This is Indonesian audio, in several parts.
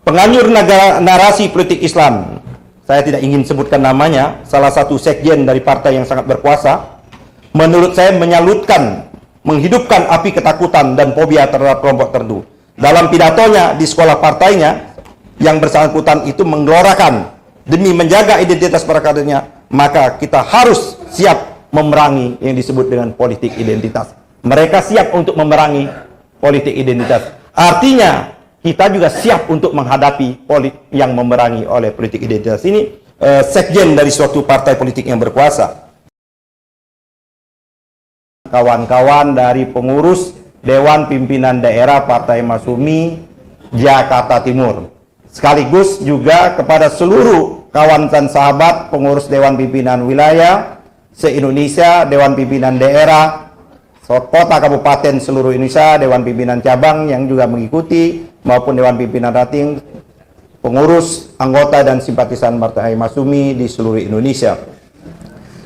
Penganyur narasi politik Islam, saya tidak ingin sebutkan namanya, salah satu sekjen dari partai yang sangat berkuasa, menurut saya menghidupkan api ketakutan dan fobia terhadap kelompok tertentu. Dalam pidatonya di sekolah partainya, yang bersangkutan itu menggelorakan demi menjaga identitas para kadernya, maka kita harus siap memerangi yang disebut dengan politik identitas. Mereka siap untuk memerangi politik identitas. Artinya, kita juga siap untuk menghadapi politik yang memerangi oleh politik identitas ini. Sekjen dari suatu partai politik yang berkuasa. Kawan-kawan dari pengurus Dewan Pimpinan Daerah Partai Masyumi Jakarta Timur. Sekaligus juga kepada seluruh kawan dan sahabat pengurus Dewan Pimpinan Wilayah se-Indonesia, Dewan Pimpinan Daerah, kota kabupaten seluruh Indonesia, Dewan Pimpinan Cabang yang juga mengikuti, maupun Dewan Pimpinan Rating, pengurus, anggota dan simpatisan Partai Masyumi di seluruh Indonesia.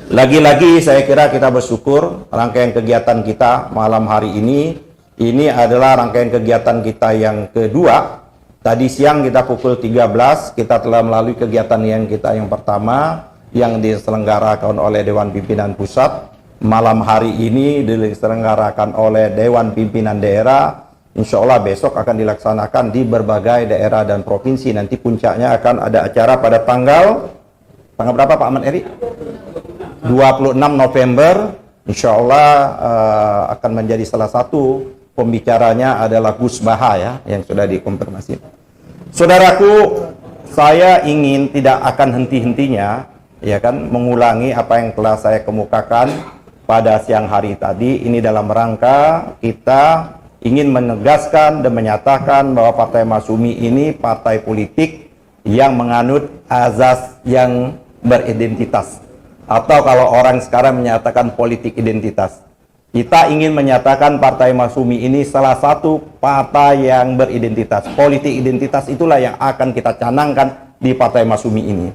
Lagi-lagi saya kira kita bersyukur rangkaian kegiatan kita malam hari ini adalah rangkaian kegiatan kita yang kedua. Tadi siang kita pukul 13 kita telah melalui kegiatan yang pertama yang diselenggarakan oleh Dewan Pimpinan Pusat. Malam hari ini diselenggarakan oleh Dewan Pimpinan Daerah. Insya Allah besok akan dilaksanakan di berbagai daerah dan provinsi. Nanti puncaknya akan ada acara pada tanggal berapa Pak Ahmad Eri? 26 November. Insya Allah akan menjadi salah satu pembicaranya adalah Gus Baha ya, yang sudah dikonfirmasi. Saudaraku, saya ingin tidak akan henti-hentinya ya kan mengulangi apa yang telah saya kemukakan pada siang hari tadi. Ini dalam rangka kita ingin menegaskan dan menyatakan bahwa Partai Masyumi ini partai politik yang menganut azas yang beridentitas, atau kalau orang sekarang menyatakan politik identitas. Kita ingin menyatakan Partai Masyumi ini salah satu partai yang beridentitas. Politik identitas itulah yang akan kita canangkan di Partai Masyumi ini.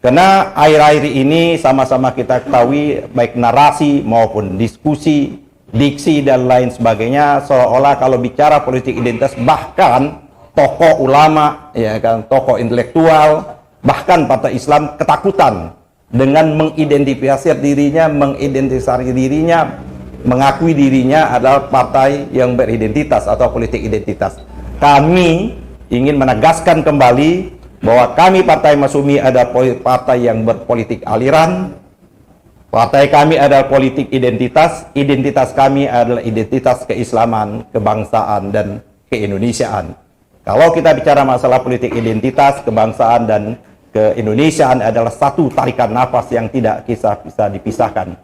Karena akhir-akhir ini sama-sama kita ketahui baik narasi maupun diskusi, diksi dan lain sebagainya seolah-olah kalau bicara politik identitas, bahkan tokoh ulama, ya kan, tokoh intelektual, bahkan partai Islam ketakutan dengan mengidentifikasi dirinya, mengakui dirinya adalah partai yang beridentitas atau politik identitas. Kami ingin menegaskan kembali bahwa kami Partai Masyumi adalah partai yang berpolitik aliran. Partai kami adalah politik identitas. Identitas kami adalah identitas keislaman, kebangsaan, dan keindonesiaan. Kalau kita bicara masalah politik identitas, kebangsaan, dan keindonesiaan adalah satu tarikan nafas yang tidak bisa dipisahkan.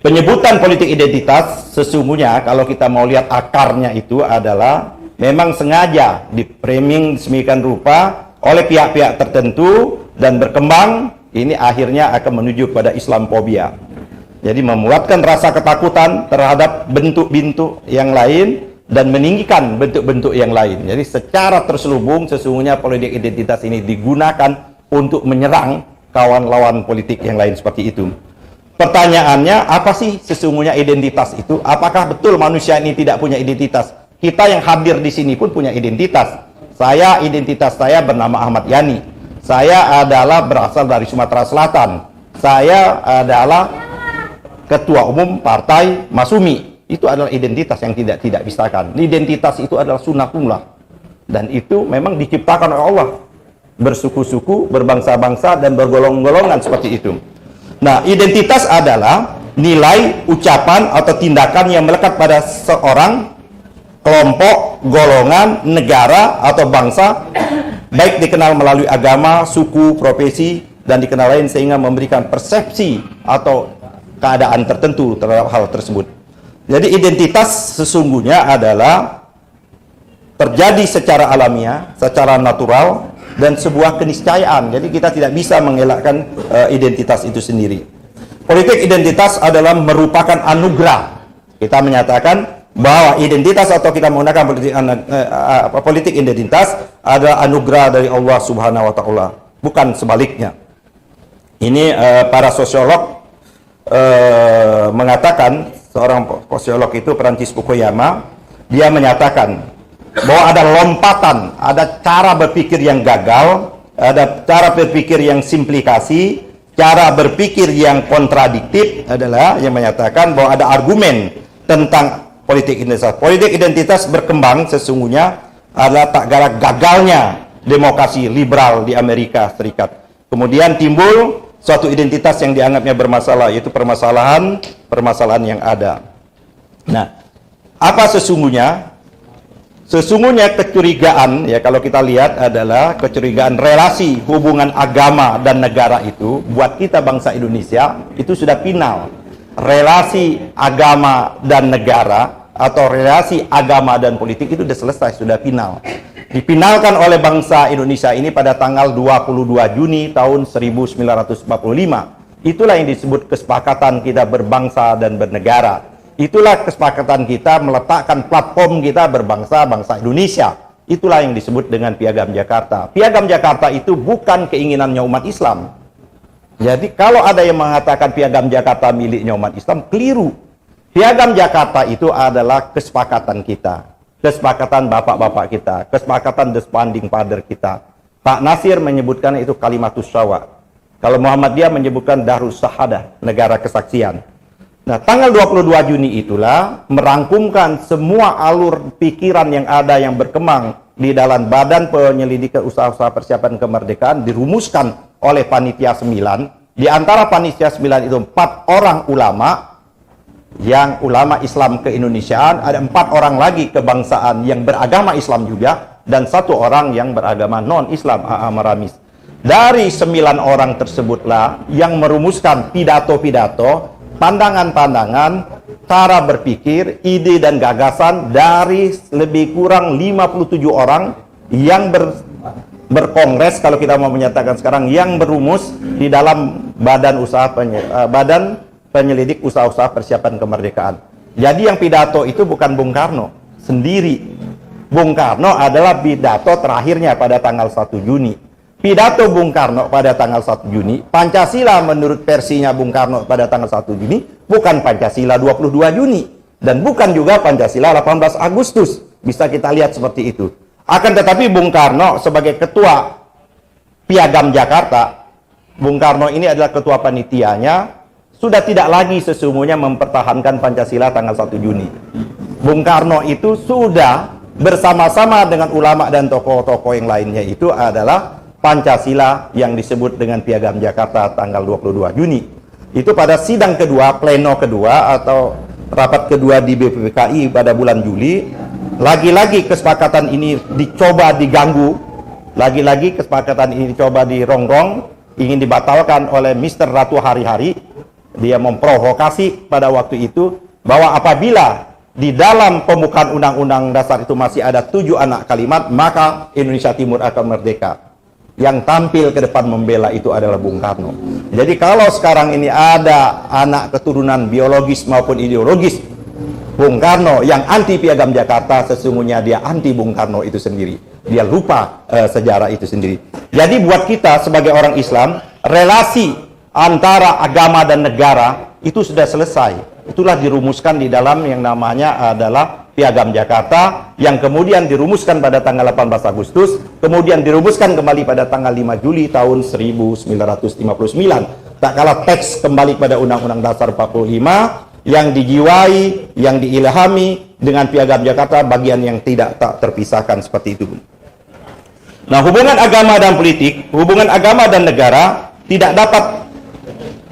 Penyebutan politik identitas sesungguhnya kalau kita mau lihat akarnya itu adalah memang sengaja di-framing sedemikian rupa oleh pihak-pihak tertentu dan berkembang, ini akhirnya akan menuju pada Islamfobia. Jadi memuatkan rasa ketakutan terhadap bentuk-bentuk yang lain dan meninggikan bentuk-bentuk yang lain. Jadi secara terselubung sesungguhnya politik identitas ini digunakan untuk menyerang kawan lawan politik yang lain seperti itu. Pertanyaannya, apa sih sesungguhnya identitas itu? Apakah betul manusia ini tidak punya identitas? Kita yang hadir di sini pun punya identitas. Identitas saya bernama Ahmad Yani. Saya adalah berasal dari Sumatera Selatan. Saya adalah Ketua Umum Partai Masyumi. Itu adalah identitas yang tidak pisahkan. Identitas itu adalah sunnatullah. Dan itu memang diciptakan oleh Allah. Bersuku-suku, berbangsa-bangsa, dan bergolong-golongan seperti itu. Nah, identitas adalah nilai, ucapan, atau tindakan yang melekat pada seorang, kelompok, golongan, negara, atau bangsa, baik dikenal melalui agama, suku, profesi, dan dikenal lain sehingga memberikan persepsi atau keadaan tertentu terhadap hal tersebut. Jadi identitas sesungguhnya adalah terjadi secara alamiah, secara natural, dan sebuah keniscayaan. Jadi kita tidak bisa mengelakkan identitas itu sendiri. Politik identitas adalah merupakan anugerah. Kita menyatakan bahwa identitas atau kita menggunakan politik identitas adalah anugerah dari Allah Subhanahu wa taala, bukan sebaliknya. Ini para sosiolog mengatakan, seorang sosiolog itu Francis Fukuyama, dia menyatakan bahwa ada lompatan, ada cara berpikir yang gagal, ada cara berpikir yang simplikasi, cara berpikir yang kontradiktif, adalah yang menyatakan bahwa ada argumen tentang politik identitas. Politik identitas berkembang sesungguhnya adalah tak gara gagalnya demokrasi liberal di Amerika Serikat. Kemudian timbul suatu identitas yang dianggapnya bermasalah, yaitu permasalahan yang ada. Nah, apa sesungguhnya? Sesungguhnya kecurigaan, ya kalau kita lihat adalah kecurigaan relasi hubungan agama dan negara itu, buat kita bangsa Indonesia, itu sudah final. Relasi agama dan negara, atau relasi agama dan politik itu sudah selesai, sudah final. Dipinalkan oleh bangsa Indonesia ini pada tanggal 22 Juni tahun 1945. Itulah yang disebut kesepakatan kita berbangsa dan bernegara. Itulah kesepakatan kita meletakkan platform kita berbangsa Indonesia. Itulah yang disebut dengan Piagam Jakarta. Piagam Jakarta itu bukan keinginannya umat Islam. Jadi kalau ada yang mengatakan Piagam Jakarta miliknya umat Islam, keliru. Piagam Jakarta itu adalah kesepakatan kita. Kesepakatan bapak-bapak kita, kesepakatan the founding father kita. Pak Nasir menyebutkan itu kalimatus syawa. Kalau Muhammadiyah menyebutkan Darus Syahadah, negara kesaksian. Nah, tanggal 22 Juni itulah merangkumkan semua alur pikiran yang ada yang berkembang di dalam Badan Penyelidikan Usaha-usaha Persiapan Kemerdekaan, dirumuskan oleh Panitia 9. Di antara Panitia 9 itu 4 orang ulama, yang ulama Islam keindonesiaan, ada 4 orang lagi kebangsaan yang beragama Islam juga, dan 1 orang yang beragama non-Islam, A.A. Maramis. Dari 9 orang tersebutlah yang merumuskan pidato-pidato, pandangan-pandangan, cara berpikir, ide dan gagasan dari lebih kurang 57 orang yang berkongres, kalau kita mau menyatakan sekarang, yang berumus di dalam Badan Penyelidik Usaha-usaha Persiapan Kemerdekaan. Jadi yang pidato itu bukan Bung Karno sendiri. Bung Karno adalah pidato terakhirnya pada tanggal 1 Juni. Pidato Bung Karno pada tanggal 1 Juni, Pancasila menurut versinya Bung Karno pada tanggal 1 Juni, bukan Pancasila 22 Juni. Dan bukan juga Pancasila 18 Agustus. Bisa kita lihat seperti itu. Akan tetapi Bung Karno sebagai ketua Piagam Jakarta, Bung Karno ini adalah ketua panitianya, sudah tidak lagi sesungguhnya mempertahankan Pancasila tanggal 1 Juni. Bung Karno itu sudah bersama-sama dengan ulama dan tokoh-tokoh yang lainnya itu adalah Pancasila yang disebut dengan Piagam Jakarta tanggal 22 Juni. Itu pada sidang kedua, pleno kedua atau rapat kedua di BPPKI pada bulan Juli. Lagi-lagi kesepakatan ini dicoba diganggu, lagi-lagi kesepakatan ini dicoba dirongrong, ingin dibatalkan oleh Mr. Ratu Hari-Hari. Dia memprovokasi pada waktu itu bahwa apabila di dalam pembukaan Undang-Undang Dasar itu masih ada 7 anak kalimat, maka Indonesia Timur akan merdeka. Yang tampil ke depan membela itu adalah Bung Karno. Jadi kalau sekarang ini ada anak keturunan biologis maupun ideologis Bung Karno yang anti Piagam Jakarta, sesungguhnya dia anti Bung Karno itu sendiri. Dia lupa sejarah itu sendiri. Jadi buat kita sebagai orang Islam, relasi antara agama dan negara itu sudah selesai. Itulah dirumuskan di dalam yang namanya adalah Piagam Jakarta, yang kemudian dirumuskan pada tanggal 18 Agustus, kemudian dirumuskan kembali pada tanggal 5 Juli tahun 1959. Tak kalah teks kembali pada Undang-Undang Dasar 45 yang dijiwai, yang diilhami dengan Piagam Jakarta, bagian yang tak terpisahkan seperti itu. Nah, hubungan agama dan politik, hubungan agama dan negara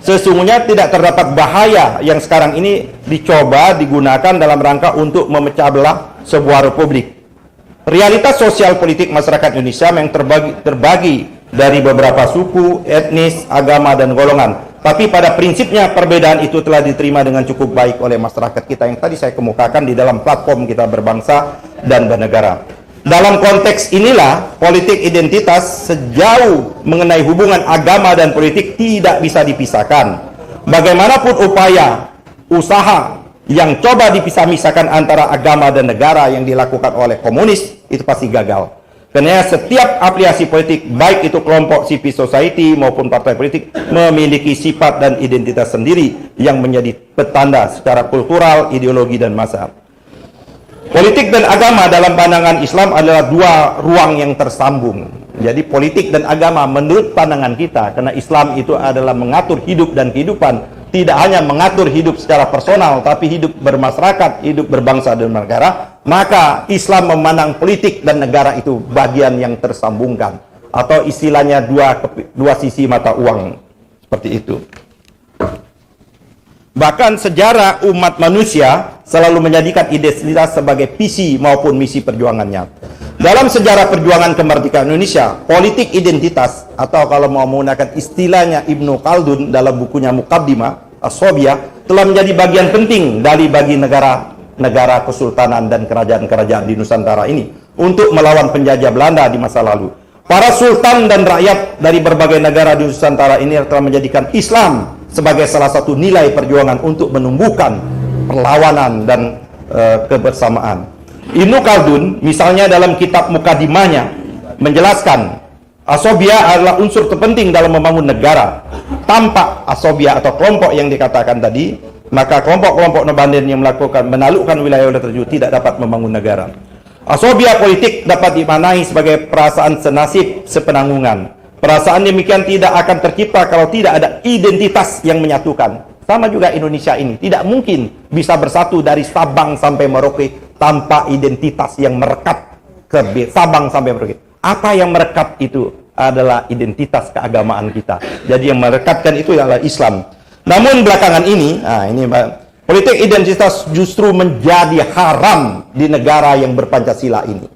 sesungguhnya tidak terdapat bahaya yang sekarang ini dicoba digunakan dalam rangka untuk memecah belah sebuah republik. Realitas sosial politik masyarakat Indonesia yang terbagi dari beberapa suku, etnis, agama, dan golongan. Tapi pada prinsipnya perbedaan itu telah diterima dengan cukup baik oleh masyarakat kita yang tadi saya kemukakan di dalam platform kita berbangsa dan bernegara. Dalam konteks inilah, politik identitas sejauh mengenai hubungan agama dan politik tidak bisa dipisahkan. Bagaimanapun upaya, usaha yang coba dipisah-misahkan antara agama dan negara yang dilakukan oleh komunis, itu pasti gagal. Karena setiap afiliasi politik, baik itu kelompok civil society maupun partai politik, memiliki sifat dan identitas sendiri yang menjadi petanda secara kultural, ideologi, dan massa. Politik dan agama dalam pandangan Islam adalah dua ruang yang tersambung. Jadi politik dan agama menurut pandangan kita, karena Islam itu adalah mengatur hidup dan kehidupan, tidak hanya mengatur hidup secara personal, tapi hidup bermasyarakat, hidup berbangsa dan negara, maka Islam memandang politik dan negara itu bagian yang tersambungkan, atau istilahnya dua sisi mata uang, seperti itu. Bahkan sejarah umat manusia selalu menjadikan identitas sebagai visi maupun misi perjuangannya. Dalam sejarah perjuangan kemerdekaan Indonesia, politik identitas, atau kalau mau menggunakan istilahnya Ibnu Khaldun dalam bukunya Muqaddimah As-Sobiyah, telah menjadi bagian penting dari bagi negara kesultanan dan kerajaan-kerajaan di Nusantara ini untuk melawan penjajah Belanda di masa lalu. Para sultan dan rakyat dari berbagai negara di Nusantara ini telah menjadikan Islam sebagai salah satu nilai perjuangan untuk menumbuhkan perlawanan dan kebersamaan. Ibnu Khaldun misalnya dalam kitab Muqaddimahnya menjelaskan Asobiyah adalah unsur terpenting dalam membangun negara. Tanpa Asobiyah atau kelompok yang dikatakan tadi, maka kelompok-kelompok Nabanin yang menaklukkan wilayah tersebut tidak dapat membangun negara. Asobiyah politik dapat dimaknai sebagai perasaan senasib sepenanggungan. Perasaan demikian tidak akan tercipta kalau tidak ada identitas yang menyatukan. Sama juga Indonesia ini, tidak mungkin bisa bersatu dari Sabang sampai Merauke tanpa identitas yang merekat ke Sabang sampai Merauke. Apa yang merekat itu adalah identitas keagamaan kita. Jadi yang merekatkan itu adalah Islam. Namun belakangan ini, politik identitas justru menjadi haram di negara yang berpancasila ini.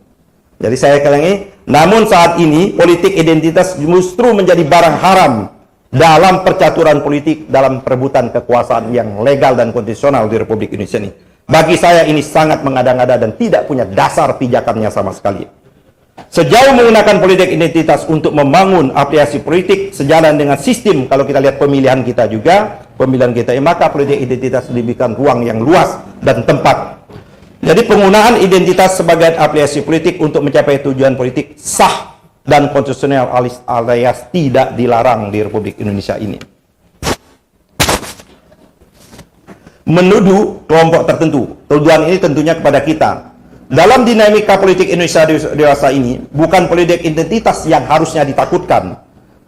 Jadi saya ulangi, namun saat ini politik identitas justru menjadi barang haram dalam percaturan politik dalam perebutan kekuasaan yang legal dan konstitusional di Republik Indonesia ini. Bagi saya ini sangat mengada-ngada dan tidak punya dasar pijakannya sama sekali. Sejauh menggunakan politik identitas untuk membangun aplikasi politik sejalan dengan sistem, kalau kita lihat pemilihan kita juga, maka politik identitas diberikan ruang yang luas dan tempat. Jadi penggunaan identitas sebagai aplikasi politik untuk mencapai tujuan politik sah dan konstitusional alias tidak dilarang di Republik Indonesia ini. Menuduh kelompok tertentu, tujuan ini tentunya kepada kita. Dalam dinamika politik Indonesia dewasa ini, bukan politik identitas yang harusnya ditakutkan,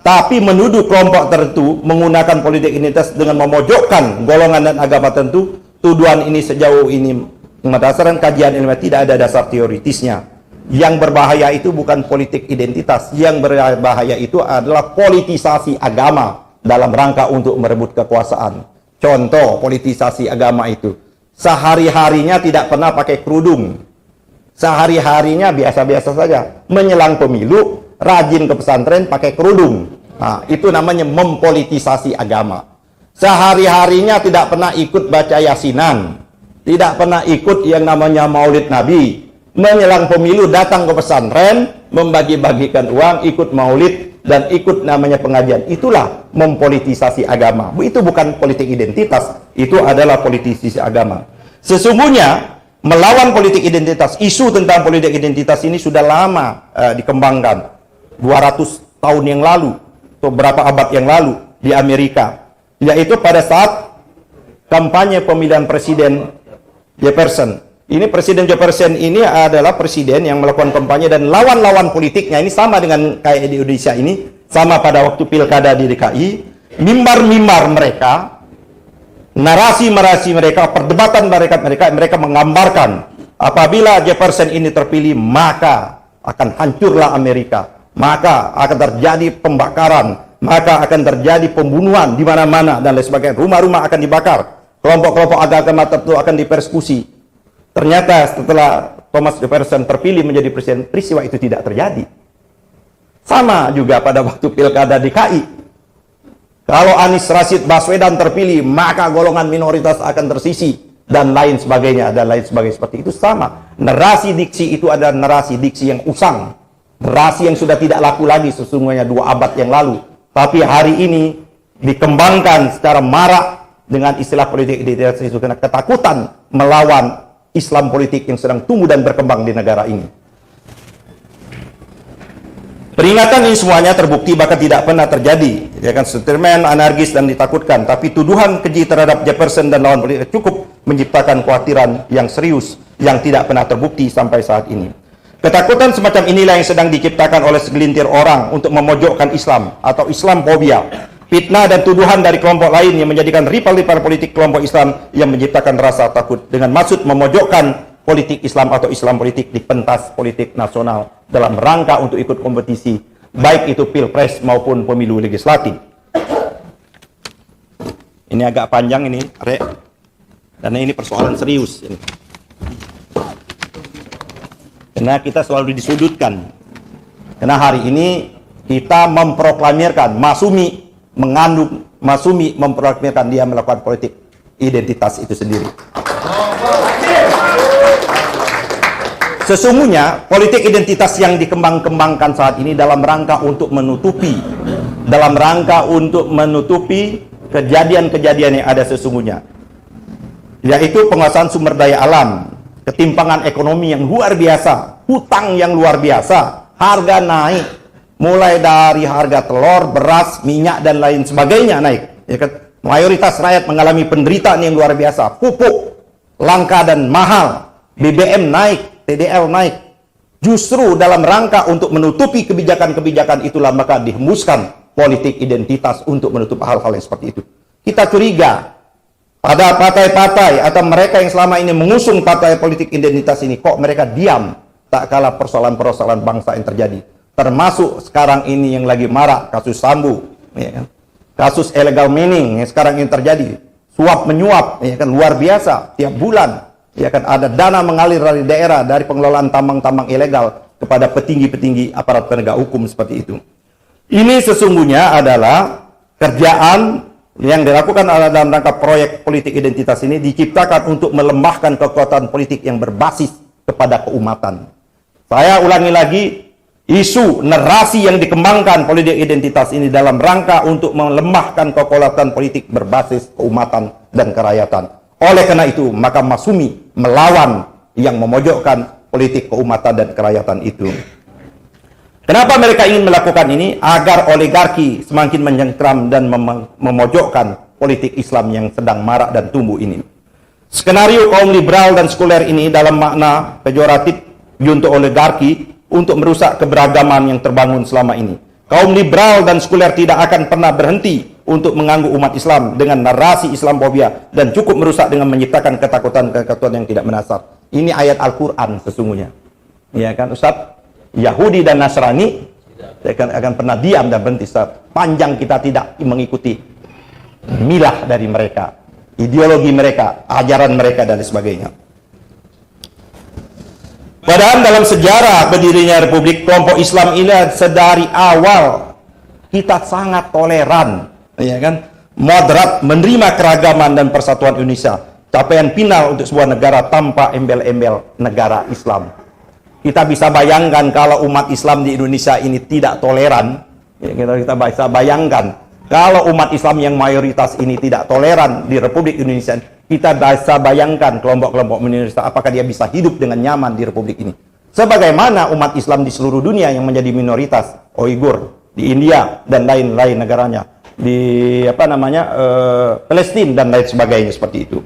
tapi menuduh kelompok tertentu menggunakan politik identitas dengan memojokkan golongan dan agama tertentu. Tuduhan ini sejauh ini berdasarkan kajian ilmiah tidak ada dasar teoritisnya. Yang berbahaya itu bukan politik identitas, yang berbahaya itu adalah politisasi agama dalam rangka untuk merebut kekuasaan. Contoh politisasi agama itu, sehari-harinya tidak pernah pakai kerudung, sehari-harinya biasa-biasa saja, menjelang pemilu rajin ke pesantren pakai kerudung. Nah, itu namanya mempolitisasi agama. Sehari-harinya tidak pernah ikut baca yasinan, tidak pernah ikut yang namanya maulid Nabi. Menjelang pemilu datang ke pesantren, membagi-bagikan uang, ikut maulid, dan ikut namanya pengajian. Itulah mempolitisasi agama. Itu bukan politik identitas, itu adalah politisasi agama. Sesungguhnya, melawan politik identitas, isu tentang politik identitas ini sudah lama dikembangkan. 200 tahun yang lalu, atau berapa abad yang lalu di Amerika. Yaitu pada saat kampanye pemilihan Presiden Jefferson. Ini Presiden Jefferson ini adalah presiden yang melakukan kampanye dan lawan-lawan politiknya ini sama dengan kayak di Indonesia ini, sama pada waktu pilkada di DKI, mimbar-mimbar mereka, narasi-narasi mereka, perdebatan mereka menggambarkan apabila Jefferson ini terpilih maka akan hancurlah Amerika, maka akan terjadi pembakaran, maka akan terjadi pembunuhan di mana-mana dan lain sebagainya, rumah-rumah akan dibakar, kelompok-kelompok agama tertentu akan dipersekusi. Ternyata setelah Thomas Jefferson terpilih menjadi presiden, peristiwa itu tidak terjadi. Sama juga pada waktu pilkada DKI. Kalau Anies Rashid Baswedan terpilih, maka golongan minoritas akan tersisi dan lain sebagainya, dan lain sebagainya. Seperti itu sama. Narasi diksi itu adalah narasi diksi yang usang. Narasi yang sudah tidak laku lagi sesungguhnya 2 abad yang lalu. Tapi hari ini dikembangkan secara marak dengan istilah politik identitas itu karena ketakutan melawan Islam politik yang sedang tumbuh dan berkembang di negara ini. Peringatan ini semuanya terbukti bahkan tidak pernah terjadi. Ya kan, sentimen anarkis dan ditakutkan. Tapi tuduhan keji terhadap Jefferson dan lawan politik cukup menciptakan kekhawatiran yang serius yang tidak pernah terbukti sampai saat ini. Ketakutan semacam inilah yang sedang diciptakan oleh segelintir orang untuk memojokkan Islam atau Islamophobia. Fitnah dan tuduhan dari kelompok lain yang menjadikan rival-rival politik kelompok Islam yang menciptakan rasa takut dengan maksud memojokkan politik Islam atau Islam politik di pentas politik nasional dalam rangka untuk ikut kompetisi, baik itu pilpres maupun pemilu legislatif. Ini agak panjang ini, Rek, karena ini persoalan serius. Karena kita selalu disudutkan. Karena hari ini kita memproklamirkan, Masumi memproklamirkan dia melakukan politik identitas itu sendiri. Sesungguhnya politik identitas yang dikembang-kembangkan saat ini dalam rangka untuk menutupi kejadian-kejadian yang ada sesungguhnya, yaitu penguasaan sumber daya alam, ketimpangan ekonomi yang luar biasa, hutang yang luar biasa, harga naik, mulai dari harga telur, beras, minyak dan lain sebagainya naik. Ya kan? Mayoritas rakyat mengalami penderitaan yang luar biasa, pupuk langka dan mahal, BBM naik, TDL naik. Justru dalam rangka untuk menutupi kebijakan-kebijakan itulah maka dihembuskan politik identitas untuk menutup hal-hal yang seperti itu. Kita curiga pada partai-partai atau mereka yang selama ini mengusung partai politik identitas ini, kok mereka diam tak kala persoalan-persoalan bangsa yang terjadi. Termasuk sekarang ini yang lagi marak kasus Sambu, ya kan? Kasus illegal mining yang sekarang ini terjadi, suap menyuap, ya kan, luar biasa tiap bulan. Ya kan, ada dana mengalir dari daerah, dari pengelolaan tambang-tambang ilegal kepada petinggi-petinggi aparat penegak hukum seperti itu. Ini sesungguhnya adalah kerjaan yang dilakukan dalam rangka proyek politik identitas ini diciptakan untuk melemahkan kekuatan politik yang berbasis kepada keumatan. Saya ulangi lagi, isu narasi yang dikembangkan politik identitas ini dalam rangka untuk melemahkan kekuatan politik berbasis keumatan dan kerakyatan. Oleh karena itu, maka Masumi melawan yang memojokkan politik keumatan dan kerakyatan itu. Kenapa mereka ingin melakukan ini? Agar oligarki semakin mencengkram dan memojokkan politik Islam yang sedang marak dan tumbuh ini. Skenario kaum liberal dan sekuler ini dalam makna pejoratif untuk oligarki untuk merusak keberagaman yang terbangun selama ini. Kaum liberal dan sekuler tidak akan pernah berhenti untuk mengganggu umat Islam dengan narasi Islamophobia dan cukup merusak dengan menciptakan ketakutan-ketakutan yang tidak mendasar. Ini ayat Al-Quran sesungguhnya. Ya kan Ustaz? Yahudi dan Nasrani akan pernah diam dan berhenti sepanjang kita tidak mengikuti milah dari mereka, ideologi mereka, ajaran mereka dan sebagainya. Padahal dalam sejarah berdirinya Republik, kelompok Islam ini sedari awal kita sangat toleran, ya kan, moderat, menerima keragaman dan persatuan Indonesia, capaian final untuk sebuah negara tanpa embel-embel negara Islam. Kita bisa bayangkan kalau umat Islam di Indonesia ini tidak toleran, ya, kita bisa bayangkan kalau umat Islam yang mayoritas ini tidak toleran di Republik Indonesia, kita bisa bayangkan kelompok-kelompok minoritas apakah dia bisa hidup dengan nyaman di Republik ini. Sebagaimana umat Islam di seluruh dunia yang menjadi minoritas, Uighur di India dan lain-lain negaranya, di Palestina dan lain sebagainya seperti itu.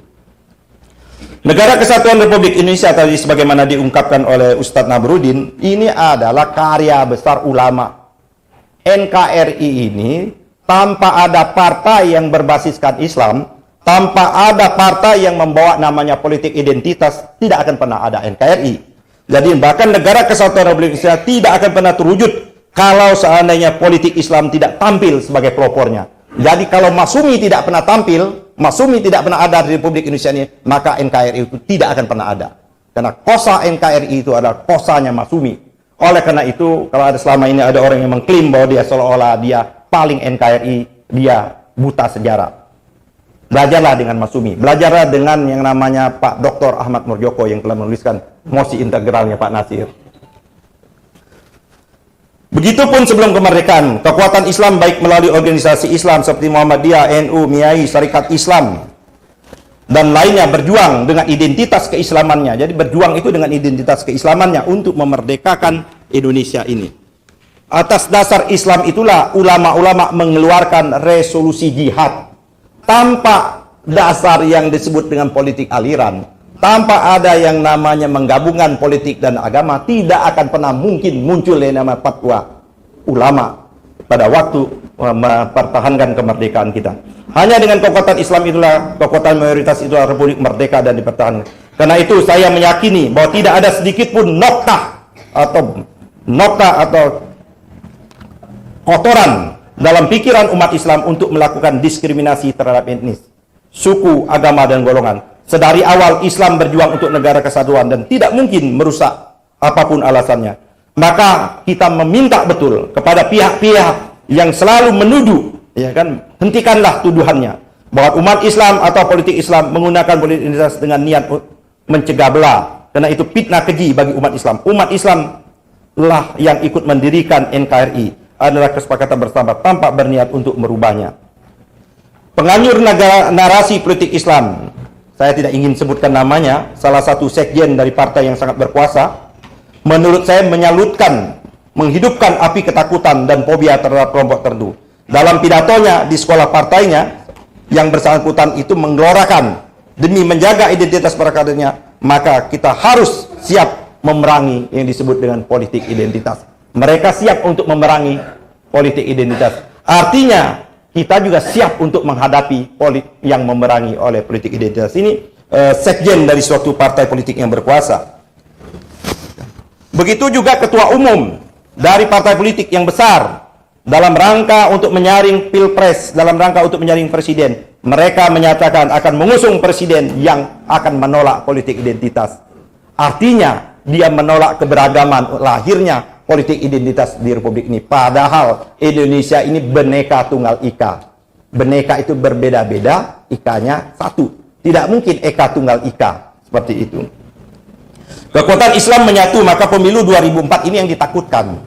Negara Kesatuan Republik Indonesia tadi sebagaimana diungkapkan oleh Ustadz Nabrudin, ini adalah karya besar ulama. NKRI ini tanpa ada partai yang berbasiskan Islam, tanpa ada partai yang membawa namanya politik identitas, tidak akan pernah ada NKRI. Jadi bahkan negara Kesatuan Republik Indonesia tidak akan pernah terwujud kalau seandainya politik Islam tidak tampil sebagai pelopornya. Jadi kalau Masumi tidak pernah tampil, Masumi tidak pernah ada di Republik Indonesia ini, maka NKRI itu tidak akan pernah ada. Karena kosa NKRI itu adalah kosanya Masumi. Oleh karena itu, kalau ada selama ini ada orang yang mengklaim bahwa dia seolah-olah dia paling NKRI, dia buta sejarah. Belajarlah dengan Masumi, belajarlah dengan yang namanya Pak Dr. Ahmad Murjoko yang telah menuliskan mosi integralnya Pak Nasir. Begitupun sebelum kemerdekaan, kekuatan Islam baik melalui organisasi Islam seperti Muhammadiyah, NU, MIAI, Syarikat Islam, dan lainnya berjuang dengan identitas keislamannya. Jadi berjuang itu dengan identitas keislamannya untuk memerdekakan Indonesia ini. Atas dasar Islam itulah ulama-ulama mengeluarkan resolusi jihad tanpa dasar yang disebut dengan politik aliran, tanpa ada yang namanya menggabungkan politik dan agama. Tidak akan pernah mungkin muncul yang nama fatwa ulama pada waktu mempertahankan kemerdekaan kita. Hanya dengan kekuatan Islam itulah, kekuatan mayoritas itulah Republik merdeka dan dipertahankan. Karena itu saya meyakini bahwa tidak ada sedikit pun noktah atau kotoran dalam pikiran umat Islam untuk melakukan diskriminasi terhadap etnis, suku, agama, dan golongan. Sedari awal Islam berjuang untuk negara kesatuan dan tidak mungkin merusak apapun alasannya. Maka kita meminta betul kepada pihak-pihak yang selalu menuduh, ya kan, hentikanlah tuduhannya bahwa umat Islam atau politik Islam menggunakan politik identitas dengan niat mencegah belah. Karena itu fitnah keji bagi umat Islam. Umat Islam lah yang ikut mendirikan NKRI, adalah kesepakatan bersama tanpa berniat untuk merubahnya. Penganyur narasi politik Islam, saya tidak ingin sebutkan namanya, salah satu sekjen dari partai yang sangat berkuasa, menurut saya menghidupkan api ketakutan dan fobia terhadap kelompok tertentu. Dalam pidatonya di sekolah partainya, yang bersangkutan itu menggelorakan demi menjaga identitas para kadernya, maka kita harus siap memerangi yang disebut dengan politik identitas. Mereka siap untuk memerangi politik identitas. Artinya kita juga siap untuk menghadapi politik yang memerangi oleh politik identitas. Ini sekjen dari suatu partai politik yang berkuasa. Begitu juga ketua umum dari partai politik yang besar dalam rangka untuk menyaring pilpres, dalam rangka untuk menyaring presiden. Mereka menyatakan akan mengusung presiden yang akan menolak politik identitas. Artinya dia menolak keberagaman lahirnya politik identitas di Republik ini. Padahal Indonesia ini Bhinneka Tunggal Ika. Bhinneka itu berbeda-beda, Ikanya satu. Tidak mungkin Eka Tunggal Ika. Seperti itu. Kekuatan Islam menyatu, maka pemilu 2004 ini yang ditakutkan.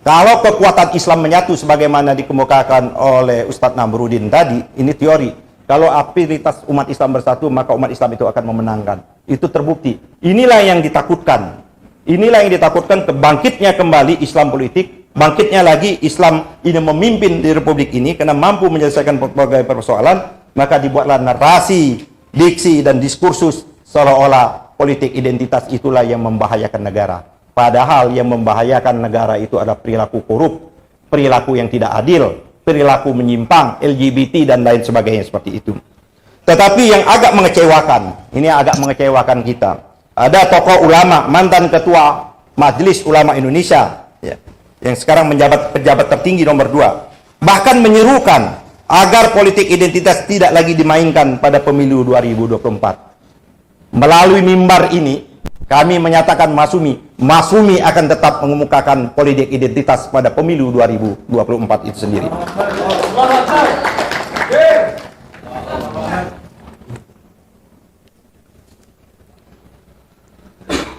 Kalau kekuatan Islam menyatu sebagaimana dikemukakan oleh Ustadz Namruddin tadi, ini teori. Kalau aktivitas umat Islam bersatu, maka umat Islam itu akan memenangkan. Itu terbukti. Inilah yang ditakutkan. Inilah yang ditakutkan, kebangkitnya kembali Islam politik, bangkitnya lagi Islam ini memimpin di Republik ini karena mampu menyelesaikan berbagai persoalan, maka dibuatlah narasi, diksi, dan diskursus seolah-olah politik identitas itulah yang membahayakan negara. Padahal yang membahayakan negara itu adalah perilaku korup, perilaku yang tidak adil, perilaku menyimpang, LGBT, dan lain sebagainya seperti itu. Tetapi yang agak mengecewakan, ini agak mengecewakan kita. Ada tokoh ulama, mantan ketua Majelis Ulama Indonesia, ya, yang sekarang menjabat pejabat tertinggi nomor 2, bahkan menyerukan agar politik identitas tidak lagi dimainkan pada pemilu 2024. Melalui mimbar ini, kami menyatakan Masumi akan tetap mengemukakan politik identitas pada pemilu 2024 itu sendiri.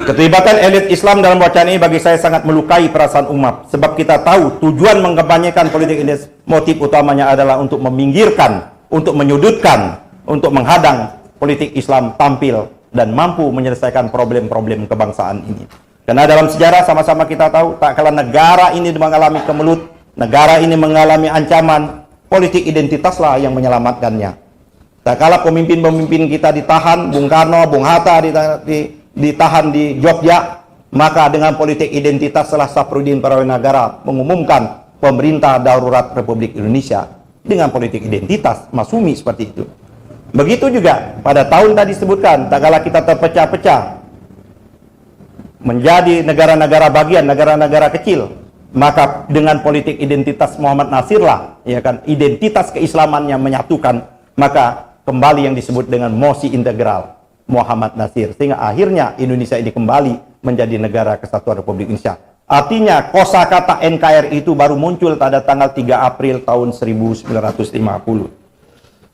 Keterlibatan elit Islam dalam wacana ini bagi saya sangat melukai perasaan umat. Sebab kita tahu tujuan mengkampanyekan politik identitas, motif utamanya adalah untuk meminggirkan, untuk menyudutkan, untuk menghadang politik Islam tampil dan mampu menyelesaikan problem-problem kebangsaan ini. Karena dalam sejarah sama-sama kita tahu, tak kala negara ini mengalami kemelut, negara ini mengalami ancaman, politik identitaslah yang menyelamatkannya. Tak kala pemimpin-pemimpin kita ditahan, Bung Karno, Bung Hatta ditahan di Jogja, maka dengan politik identitas setelah Safruddin Prawijaya mengumumkan pemerintah darurat Republik Indonesia dengan politik identitas, Masumi seperti itu. Begitu juga pada tahun tadi disebutkan, tak kala kita terpecah-pecah menjadi negara-negara bagian, negara-negara kecil, maka dengan politik identitas Muhammad Nasir lah, ya kan, identitas keislaman yang menyatukan, maka kembali yang disebut dengan mosi integral Muhammad Nasir, sehingga akhirnya Indonesia ini kembali menjadi negara kesatuan Republik Indonesia. Artinya kosakata NKRI itu baru muncul pada tanggal 3 April tahun 1950.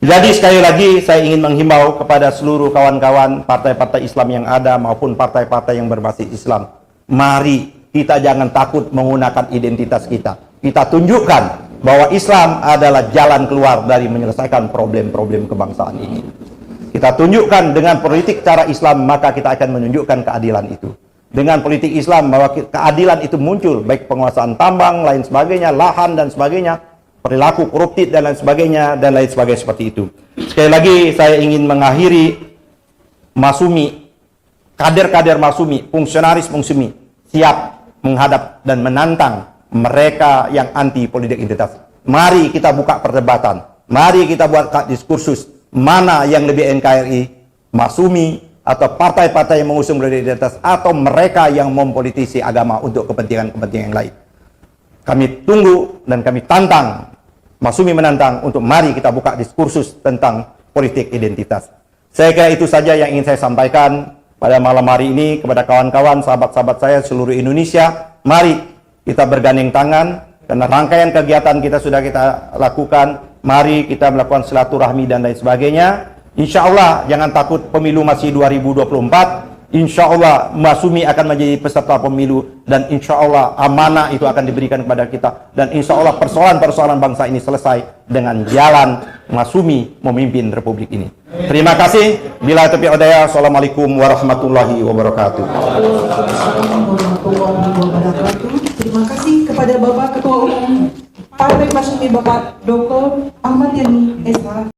Jadi sekali lagi saya ingin menghimbau kepada seluruh kawan-kawan partai-partai Islam yang ada maupun partai-partai yang berbasis Islam. Mari kita jangan takut menggunakan identitas kita. Kita tunjukkan bahwa Islam adalah jalan keluar dari menyelesaikan problem-problem kebangsaan ini. Kita tunjukkan dengan politik cara Islam, maka kita akan menunjukkan keadilan itu. dengan politik Islam bahwa keadilan itu muncul, baik penguasaan tambang, lain sebagainya, lahan dan sebagainya, perilaku koruptif dan lain sebagainya, dan lain sebagainya seperti itu. Sekali lagi saya ingin mengakhiri, Masyumi, kader-kader Masyumi, fungsionaris Masyumi siap menghadap dan menantang mereka yang anti politik identitas. Mari kita buka perdebatan, mari kita buat diskursus mana yang lebih NKRI, Masyumi atau partai-partai yang mengusung politik identitas, atau mereka yang mempolitisi agama untuk kepentingan-kepentingan yang lain. Kami tunggu dan kami tantang, Masyumi menantang untuk mari kita buka diskursus tentang politik identitas. Saya kira itu saja yang ingin saya sampaikan pada malam hari ini kepada kawan-kawan, sahabat-sahabat saya seluruh Indonesia. Mari kita bergandeng tangan, karena rangkaian kegiatan kita sudah kita lakukan. Mari kita melakukan silaturahmi dan lain sebagainya. Insya Allah jangan takut, pemilu masih 2024. Insya Allah Masyumi akan menjadi peserta pemilu, dan insya Allah amanah itu akan diberikan kepada kita, dan insya Allah persoalan-persoalan bangsa ini selesai dengan jalan Masyumi memimpin Republik ini. Terima kasih. Bila taufiq hidayah. Assalamualaikum warahmatullahi wabarakatuh. Terima kasih kepada Bapak Ketua Umum Partai Masyumi, Bapak Dr. Ahmad Yani SH.